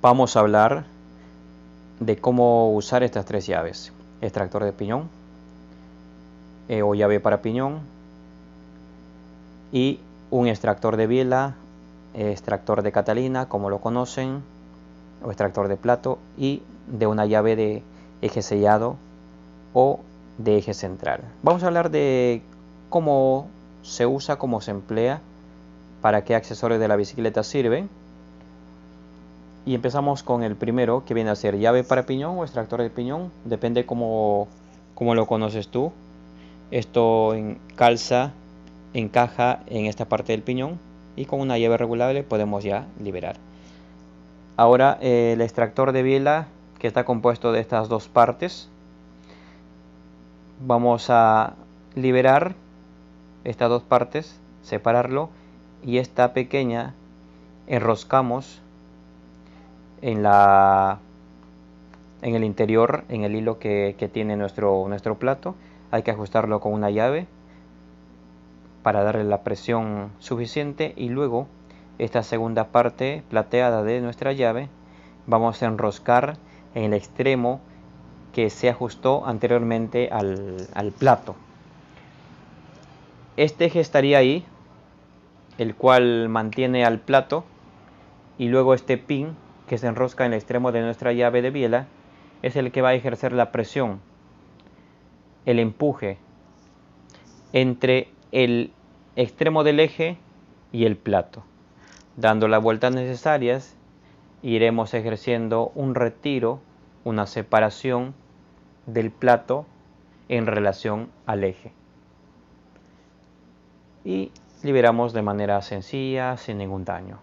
vamos a hablar de cómo usar estas tres llaves: extractor de piñón o llave para piñón, y un extractor de biela, extractor de Catalina, como lo conocen, o extractor de plato, y de una llave de eje sellado o de eje central. Vamos a hablar de cómo se usa, cómo se emplea, para qué accesorios de la bicicleta sirven. Y empezamos con el primero, que viene a ser llave para piñón o extractor de piñón, depende cómo lo conoces tú. Esto encaja en esta parte del piñón y con una llave regulable podemos ya liberar. Ahora el extractor de biela, que está compuesto de estas dos partes, vamos a liberar estas dos partes, separarlo, y esta pequeña enroscamos en el interior, en el hilo que tiene nuestro plato. Hay que ajustarlo con una llave para darle la presión suficiente, y luego esta segunda parte plateada de nuestra llave vamos a enroscar en el extremo que se ajustó anteriormente al plato. Este eje estaría ahí, el cual mantiene al plato, y luego este pin que se enrosca en el extremo de nuestra llave de biela es el que va a ejercer la presión, el empuje entre el extremo del eje y el plato. Dando las vueltas necesarias, iremos ejerciendo un retiro, una separación del plato en relación al eje. Y liberamos de manera sencilla, sin ningún daño.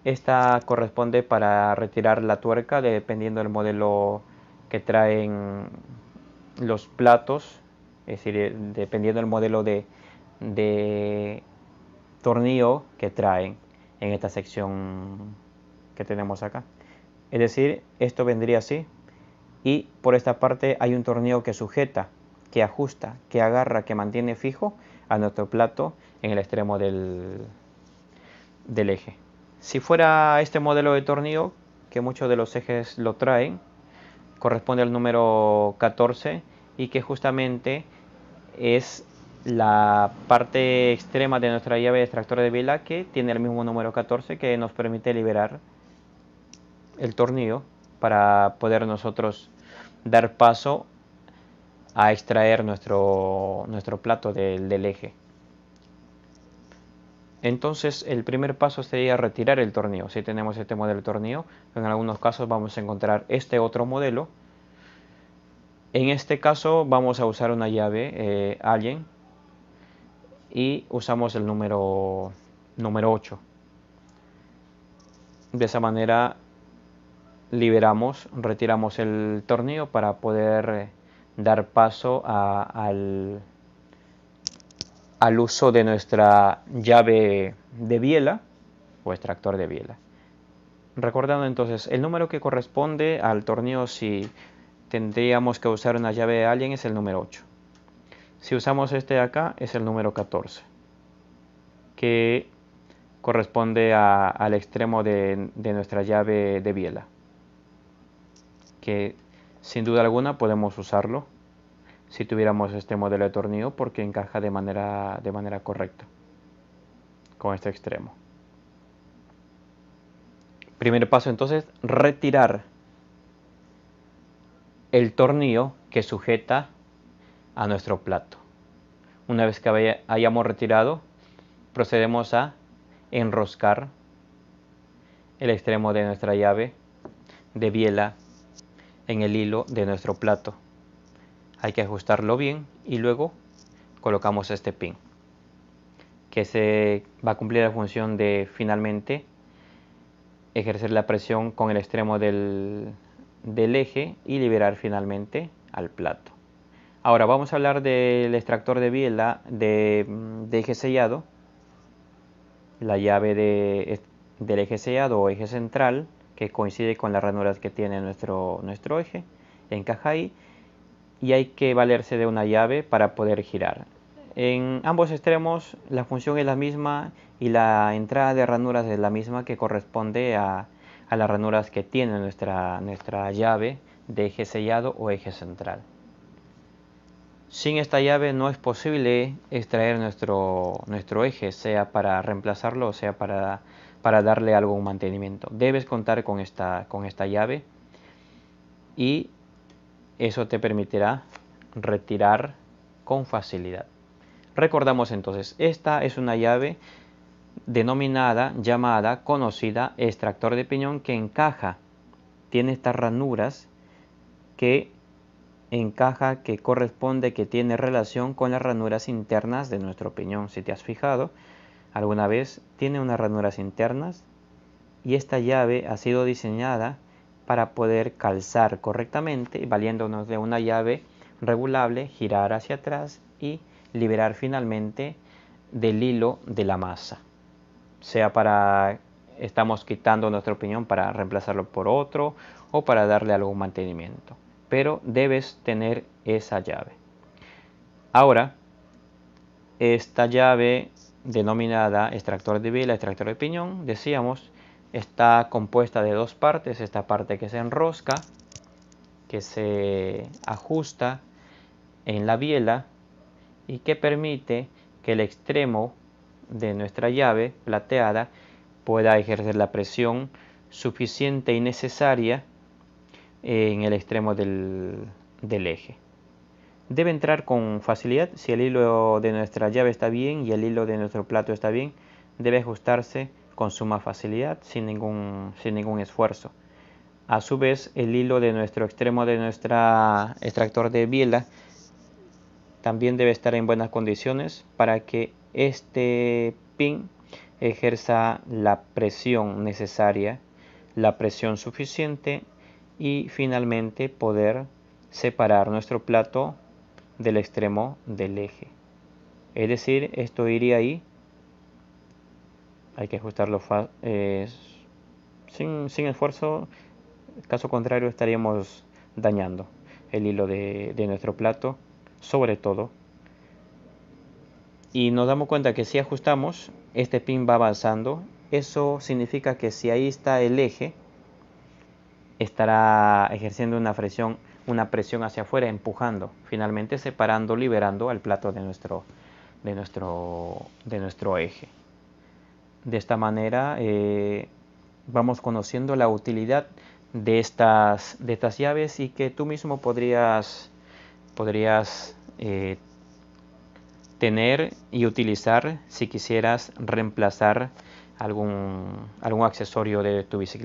Esta corresponde para retirar la tuerca, dependiendo del modelo que traen los platos, es decir, dependiendo del modelo de tornillo que traen en esta sección que tenemos acá. Es decir, esto vendría así, y por esta parte hay un tornillo que sujeta, que ajusta, que agarra, que mantiene fijo a nuestro plato en el extremo del eje. Si fuera este modelo de tornillo, que muchos de los ejes lo traen, corresponde al número 14, y que justamente es la parte extrema de nuestra llave de extractor de biela, que tiene el mismo número 14, que nos permite liberar el tornillo para poder nosotros dar paso a extraer nuestro plato del eje. Entonces el primer paso sería retirar el tornillo. Si tenemos este modelo de tornillo, en algunos casos vamos a encontrar este otro modelo. En este caso vamos a usar una llave Allen, y usamos el número 8. De esa manera retiramos el tornillo para poder dar paso al uso de nuestra llave de biela o extractor de biela. Recordando entonces, el número que corresponde al tornillo, si tendríamos que usar una llave Allen, es el número 8. Si usamos este de acá, es el número 14, que corresponde al extremo de nuestra llave de biela, que sin duda alguna podemos usarlo si tuviéramos este modelo de tornillo, porque encaja de manera correcta con este extremo. Primer paso entonces, retirar el tornillo que sujeta a nuestro plato. Una vez que hayamos retirado, procedemos a enroscar el extremo de nuestra llave de biela en el hilo de nuestro plato. Hay que ajustarlo bien, y luego colocamos este pin, que se va a cumplir la función de finalmente ejercer la presión con el extremo del eje y liberar finalmente al plato. Ahora vamos a hablar del extractor de biela de eje sellado, la llave del eje sellado o eje central, que coincide con las ranuras que tiene nuestro eje, encaja ahí, y hay que valerse de una llave para poder girar. En ambos extremos la función es la misma y la entrada de ranuras es la misma, que corresponde a a las ranuras que tiene nuestra llave de eje sellado o eje central. Sin esta llave no es posible extraer nuestro eje, sea para reemplazarlo o sea para darle algún mantenimiento. Debes contar con esta llave y eso te permitirá retirar con facilidad. Recordamos entonces, esta es una llave llamada, conocida extractor de piñón, que encaja, tiene estas ranuras que encaja, que corresponde, que tiene relación con las ranuras internas de nuestro piñón. Si te has fijado alguna vez, tiene unas ranuras internas y esta llave ha sido diseñada para poder calzar correctamente, valiéndonos de una llave regulable, girar hacia atrás y liberar finalmente del hilo de la masa. Sea estamos quitando nuestro piñón para reemplazarlo por otro o para darle algún mantenimiento. Pero debes tener esa llave. Ahora, esta llave denominada extractor de biela, extractor de piñón, decíamos, está compuesta de dos partes. Esta parte que se enrosca, que se ajusta en la biela y que permite que el extremo de nuestra llave plateada pueda ejercer la presión suficiente y necesaria en el extremo del eje. Debe entrar con facilidad. Si el hilo de nuestra llave está bien y el hilo de nuestro plato está bien, debe ajustarse con suma facilidad, sin ningún esfuerzo. A su vez, el hilo de nuestro extremo de nuestra extractor de biela también debe estar en buenas condiciones para que este pin ejerza la presión necesaria, la presión suficiente y finalmente poder separar nuestro plato del extremo del eje. Es decir, esto iría ahí. Hay que ajustarlo sin esfuerzo, caso contrario estaríamos dañando el hilo de nuestro plato, sobre todo. Y nos damos cuenta que si ajustamos, este pin va avanzando. Eso significa que si ahí está el eje, estará ejerciendo una presión hacia afuera, empujando, finalmente separando, liberando al plato de nuestro eje. De esta manera vamos conociendo la utilidad de estas llaves y que tú mismo podrías tener y utilizar si quisieras reemplazar algún accesorio de tu bicicleta.